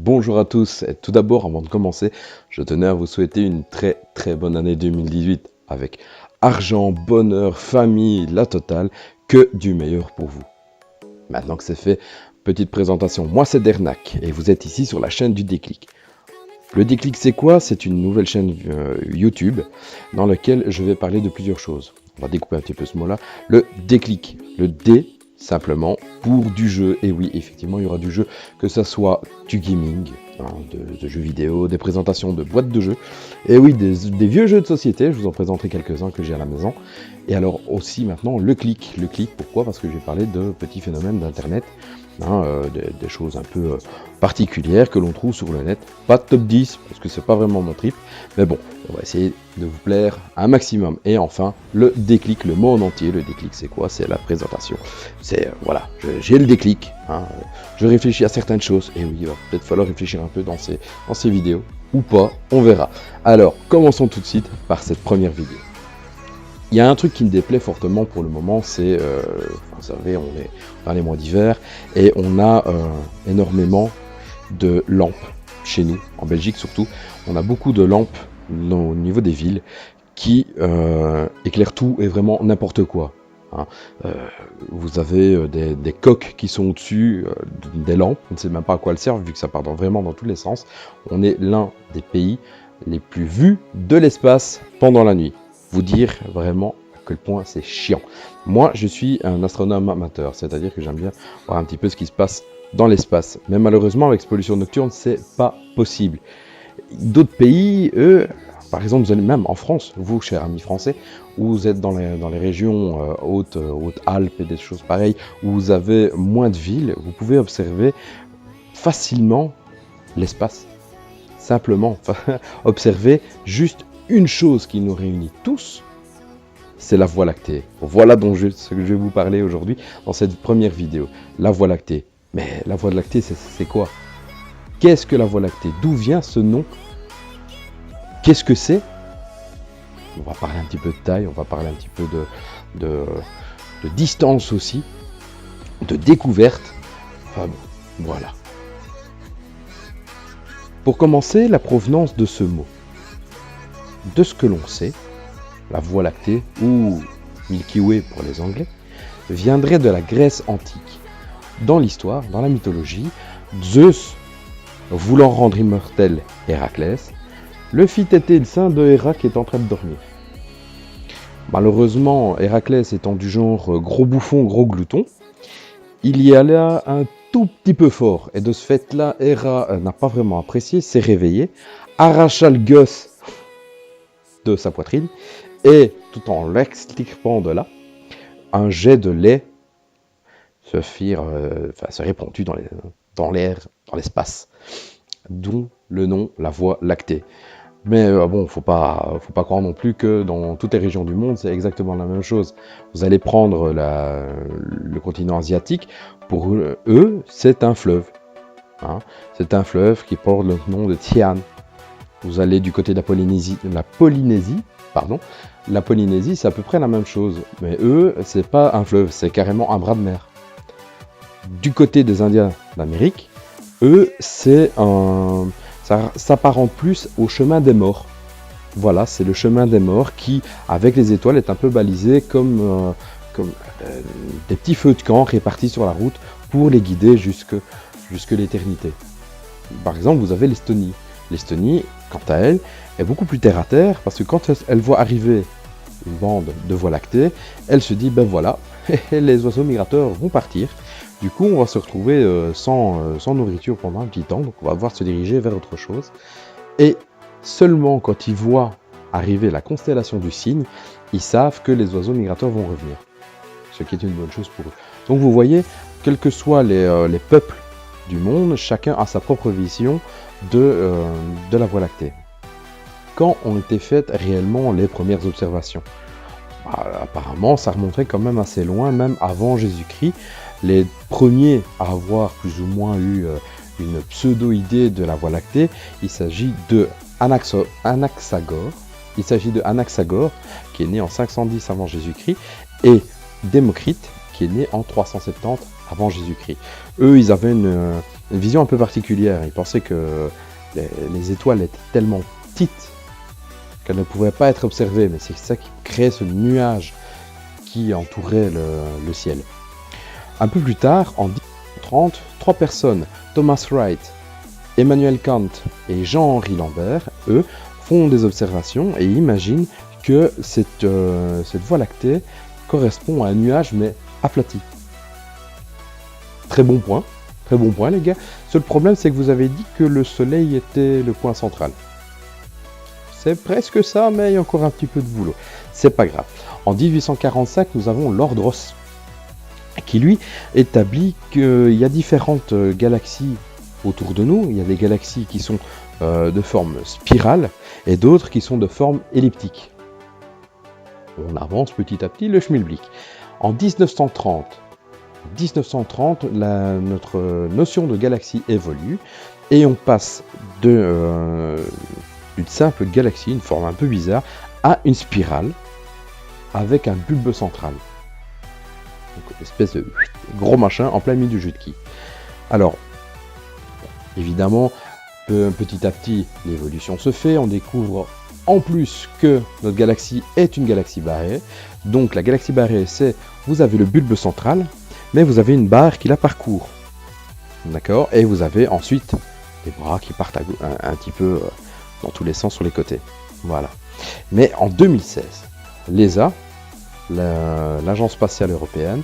Bonjour à tous, et tout d'abord avant de commencer, je tenais à vous souhaiter une très bonne année 2018 avec argent, bonheur, famille, la totale, que du meilleur pour vous. Maintenant que c'est fait, petite présentation, moi c'est Dernak et vous êtes ici sur la chaîne du Déclic. Le Déclic c'est quoi? C'est une nouvelle chaîne YouTube dans laquelle je vais parler de plusieurs choses. On va découper un petit peu ce mot-là. Le déclic, le D simplement pour du jeu. Et oui, effectivement, il y aura du jeu, que ça soit du gaming, de jeux vidéo, des présentations de boîtes de jeux. Et oui, des vieux jeux de société, je vous en présenterai quelques-uns que j'ai à la maison. Et alors aussi maintenant le clic. Le clic, pourquoi? Parce que je vais parler de petits phénomènes d'internet, des choses un peu particulières que l'on trouve sur le net. Pas de top 10, parce que c'est pas vraiment mon trip, mais bon, on va essayer de vous plaire un maximum. Et enfin, le déclic, le mot en entier. Le déclic, c'est quoi? C'est la présentation. C'est, voilà, j'ai le déclic, je réfléchis à certaines choses, et oui, il va peut-être falloir réfléchir un peu dans ces vidéos, ou pas, on verra. Alors, commençons tout de suite par cette première vidéo. Il y a un truc qui me déplaît fortement pour le moment, c'est, vous savez, on est dans les mois d'hiver, et on a énormément de lampes chez nous, en Belgique surtout. On a beaucoup de lampes au niveau des villes qui éclairent tout et vraiment n'importe quoi. Vous avez des coques qui sont au-dessus des lampes, on ne sait même pas à quoi elles servent vu que ça part vraiment dans tous les sens. On est l'un des pays les plus vus de l'espace pendant la nuit. Vous dire vraiment à quel point c'est chiant. Moi, je suis un astronome amateur, c'est-à-dire que j'aime bien voir un petit peu ce qui se passe dans l'espace. Mais malheureusement, avec cette pollution nocturne, c'est pas possible. D'autres pays, eux, par exemple, vous allez même en France, vous, chers amis français, où vous êtes dans les régions Hautes-Alpes et des choses pareilles, où vous avez moins de villes, vous pouvez observer facilement l'espace. Simplement, observer juste une chose qui nous réunit tous, c'est la Voie lactée. Voilà ce que je vais vous parler aujourd'hui dans cette première vidéo. La Voie lactée. Mais la Voie lactée, c'est quoi? Qu'est-ce que la Voie lactée? D'où vient ce nom? Qu'est-ce que c'est? On va parler un petit peu de taille, on va parler un petit peu de distance aussi, de découverte. Enfin bon, voilà. Pour commencer, la provenance de ce mot. De ce que l'on sait, la Voie lactée, ou Milky Way pour les Anglais, viendrait de la Grèce antique. Dans l'histoire, dans la mythologie, Zeus, voulant rendre immortel Héraclès, le fit téter le sein de Héra qui est en train de dormir. Malheureusement, Héraclès étant du genre gros bouffon, gros glouton, il y alla un tout petit peu fort. Et de ce fait-là, Héra n'a pas vraiment apprécié, s'est réveillé, arracha le gosse de sa poitrine, et tout en l'extirpant de là, un jet de lait se répandit dans l'air, dans l'espace. D'où le nom, la Voie lactée. Mais bon, faut pas croire non plus que dans toutes les régions du monde, c'est exactement la même chose. Vous allez prendre le continent asiatique, pour eux, c'est un fleuve. C'est un fleuve qui porte le nom de Tian. Vous allez du côté de la Polynésie, c'est à peu près la même chose. Mais eux, c'est pas un fleuve, c'est carrément un bras de mer. Du côté des Indiens d'Amérique, eux, ça s'apparente plus au chemin des morts. Voilà, c'est le chemin des morts qui, avec les étoiles, est un peu balisé comme des petits feux de camp répartis sur la route pour les guider jusque l'éternité. Par exemple, vous avez l'Estonie. L'Estonie, quant à elle, est beaucoup plus terre à terre parce que quand elle voit arriver une bande de Voie lactée, elle se dit, ben voilà, les oiseaux migrateurs vont partir. Du coup, on va se retrouver sans nourriture pendant un petit temps, donc on va devoir se diriger vers autre chose. Et seulement quand ils voient arriver la constellation du Cygne, ils savent que les oiseaux migrateurs vont revenir. Ce qui est une bonne chose pour eux. Donc vous voyez, quels que soient les peuples du monde, chacun a sa propre vision de la Voie lactée. Quand ont été faites réellement les premières observations? Apparemment, ça remonterait quand même assez loin, même avant Jésus-Christ. Les premiers à avoir plus ou moins eu une pseudo-idée de la Voie lactée, il s'agit de Anaxagore. Il s'agit de Anaxagore, qui est né en 510 avant Jésus-Christ, et Démocrite, qui est né en 370 avant Jésus-Christ. Eux, ils avaient une vision un peu particulière. Ils pensaient que les étoiles étaient tellement petites qu'elles ne pouvaient pas être observées, mais c'est ça qui créait ce nuage qui entourait le ciel. Un peu plus tard, en 1930, 3 personnes, Thomas Wright, Emmanuel Kant et Jean-Henri Lambert, eux, font des observations et imaginent que cette voie lactée correspond à un nuage mais aplati. Très bon point les gars. Seul problème c'est que vous avez dit que le soleil était le point central. C'est presque ça, mais il y a encore un petit peu de boulot. C'est pas grave. En 1845, nous avons Lord Rosse, qui lui établit qu'il y a différentes galaxies autour de nous. Il y a des galaxies qui sont de forme spirale et d'autres qui sont de forme elliptique. On avance petit à petit le schmilblick. En 1930, notre notion de galaxie évolue et on passe d'une simple galaxie, une forme un peu bizarre, à une spirale avec un bulbe central. Donc, une espèce de gros machin en plein milieu du jeu de qui. Alors, évidemment, petit à petit, l'évolution se fait. On découvre en plus que notre galaxie est une galaxie barrée. Donc, la galaxie barrée, c'est, vous avez le bulbe central, mais vous avez une barre qui la parcourt. D'accord ? Et vous avez ensuite des bras qui partent un petit peu dans tous les sens sur les côtés. Voilà. Mais en 2016, l'ESA, l'Agence spatiale européenne,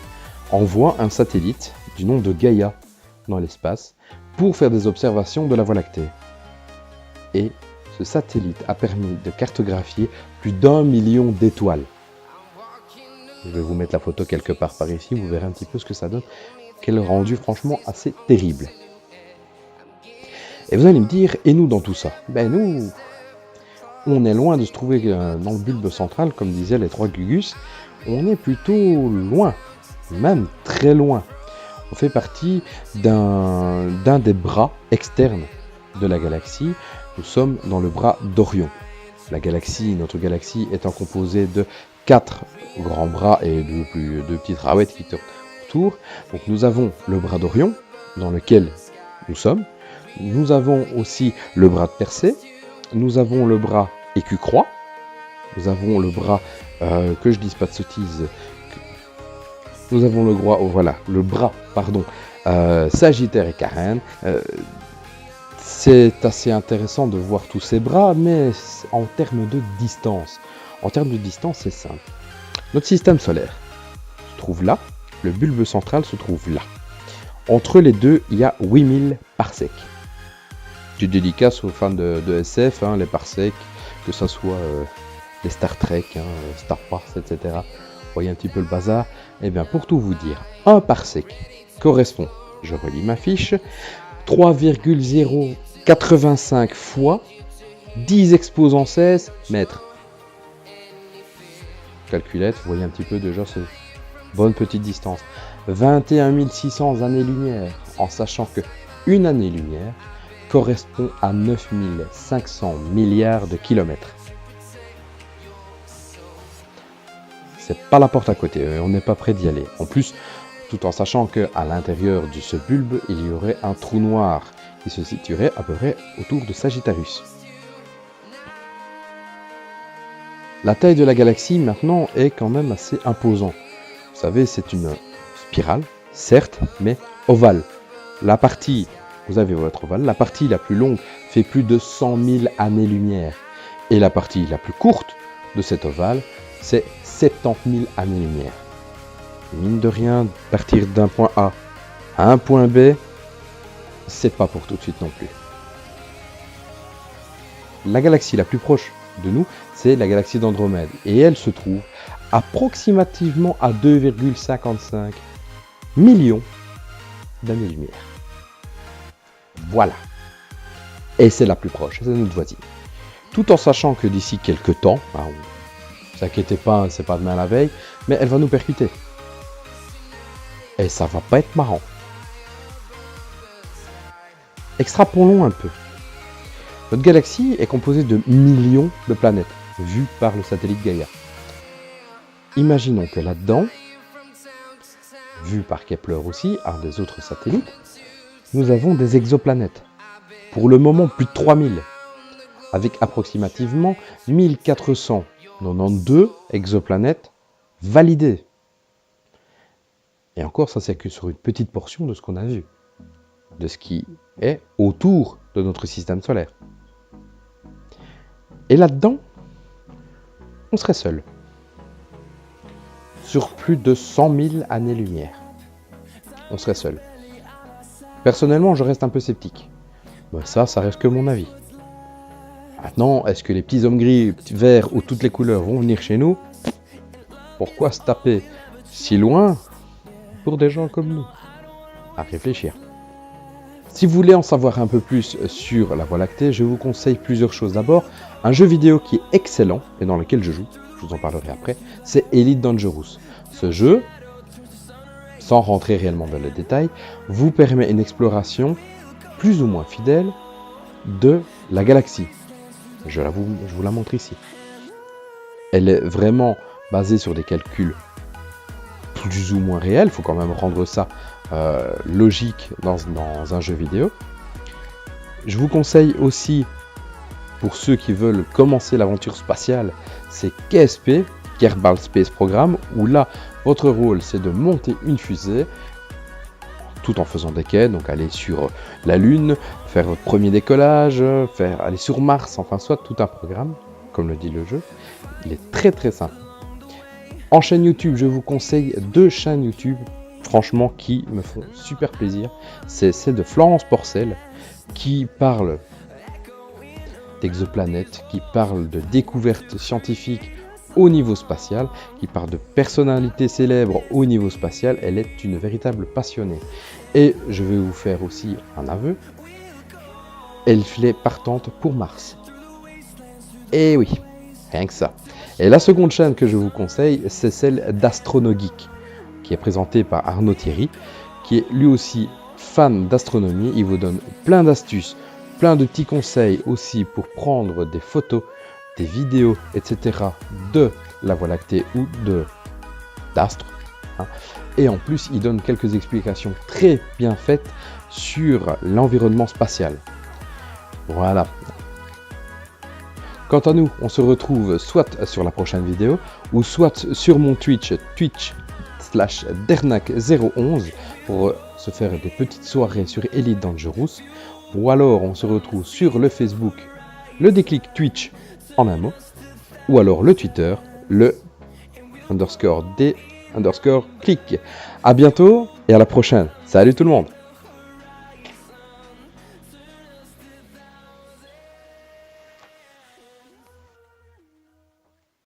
envoie un satellite du nom de Gaia dans l'espace pour faire des observations de la Voie lactée. Et ce satellite a permis de cartographier plus d'1 million d'étoiles. Je vais vous mettre la photo quelque part par ici, vous verrez un petit peu ce que ça donne. Quel rendu franchement assez terrible. Et vous allez me dire, et nous dans tout ça ? Ben nous, on est loin de se trouver dans le bulbe central, comme disaient les 3 Gugus. On est plutôt loin, même très loin. On fait partie d'un des bras externes de la galaxie. Nous sommes dans le bras d'Orion. Notre galaxie étant composée de 4 grands bras et deux petites raouettes qui tournent autour. Donc nous avons le bras d'Orion, dans lequel nous sommes. Nous avons aussi le bras de Persée. Nous avons le bras Écu-Croix. Nous avons le bras, que je dise pas de sottises, nous avons le bras, Sagittaire et Carène. C'est assez intéressant de voir tous ces bras, mais en termes de distance. En termes de distance, c'est simple. Notre système solaire se trouve là, le bulbe central se trouve là. Entre les deux, il y a 8000 parsecs. Petite dédicace aux fans de SF, les parsecs, que ce soit les Star Trek, Star Wars, etc. Vous voyez un petit peu le bazar. Eh bien, pour tout vous dire, un parsec correspond, je relis ma fiche, 3,085 fois 10 exposant 16 mètres. Calculette, vous voyez un petit peu déjà cette bonne petite distance. 21 600 années-lumière, en sachant que une année-lumière correspond à 9500 milliards de kilomètres. C'est pas la porte à côté, on n'est pas prêt d'y aller. En plus, tout en sachant qu'à l'intérieur de ce bulbe, il y aurait un trou noir qui se situerait à peu près autour de Sagittarius. La taille de la galaxie maintenant est quand même assez imposante. Vous savez, c'est une spirale, certes, mais ovale. Vous avez votre ovale, la partie la plus longue fait plus de 100 000 années-lumière. Et la partie la plus courte de cet ovale, c'est 70 000 années-lumière. Mine de rien, partir d'un point A à un point B, c'est pas pour tout de suite non plus. La galaxie la plus proche de nous, c'est la galaxie d'Andromède. Et elle se trouve approximativement à 2,55 millions d'années-lumière. Voilà. Et c'est la plus proche, c'est notre voisine. Tout en sachant que d'ici quelques temps, ne vous inquiétez pas, c'est pas demain la veille, mais elle va nous percuter. Et ça va pas être marrant. Extrapolons un peu. Notre galaxie est composée de millions de planètes, vues par le satellite Gaia. Imaginons que là-dedans, vu par Kepler aussi, un des autres satellites, nous avons des exoplanètes. Pour le moment, plus de 3000, avec approximativement 1492 exoplanètes validées. Et encore, ça c'est que sur une petite portion de ce qu'on a vu, de ce qui est autour de notre système solaire. Et là-dedans, on serait seul. Sur plus de 100 000 années-lumière. On serait seul. Personnellement, je reste un peu sceptique. Mais ça reste que mon avis. Maintenant, est-ce que les petits hommes gris, verts ou toutes les couleurs vont venir chez nous? Pourquoi se taper si loin pour des gens comme nous? À réfléchir. Si vous voulez en savoir un peu plus sur la Voie lactée, je vous conseille plusieurs choses. D'abord, un jeu vidéo qui est excellent et dans lequel je joue, je vous en parlerai après, c'est Elite Dangerous. Ce jeu, sans rentrer réellement dans les détails, vous permet une exploration plus ou moins fidèle de la galaxie. Je vous la montre ici. Elle est vraiment basée sur des calculs plus ou moins réels, il faut quand même rendre ça logique dans un jeu vidéo. Je vous conseille aussi, pour ceux qui veulent commencer l'aventure spatiale, c'est KSP, Kerbal Space Program, où là, votre rôle c'est de monter une fusée, tout en faisant des quais, donc aller sur la Lune, faire votre premier décollage, aller sur Mars, enfin soit tout un programme, comme le dit le jeu. Il est très très simple. En chaîne YouTube, je vous conseille 2 chaînes YouTube, franchement, qui me font super plaisir. C'est celle de Florence Porcel, qui parle d'exoplanètes, qui parle de découvertes scientifiques au niveau spatial, qui parle de personnalités célèbres au niveau spatial. Elle est une véritable passionnée. Et je vais vous faire aussi un aveu. Elle est partante pour Mars. Et oui, rien que ça. Et la seconde chaîne que je vous conseille, c'est celle d'Astronogeek, qui est présentée par Arnaud Thierry, qui est lui aussi fan d'astronomie. Il vous donne plein d'astuces, plein de petits conseils aussi pour prendre des photos, des vidéos, etc. de la Voie lactée ou d'astres. Et en plus, il donne quelques explications très bien faites sur l'environnement spatial. Voilà. Quant à nous, on se retrouve soit sur la prochaine vidéo, ou soit sur mon Twitch/Dernac011 pour se faire des petites soirées sur Elite Dangerous, ou alors on se retrouve sur le Facebook, le déclic Twitch en un mot, ou alors le Twitter, le _D_click. À bientôt et à la prochaine. Salut tout le monde!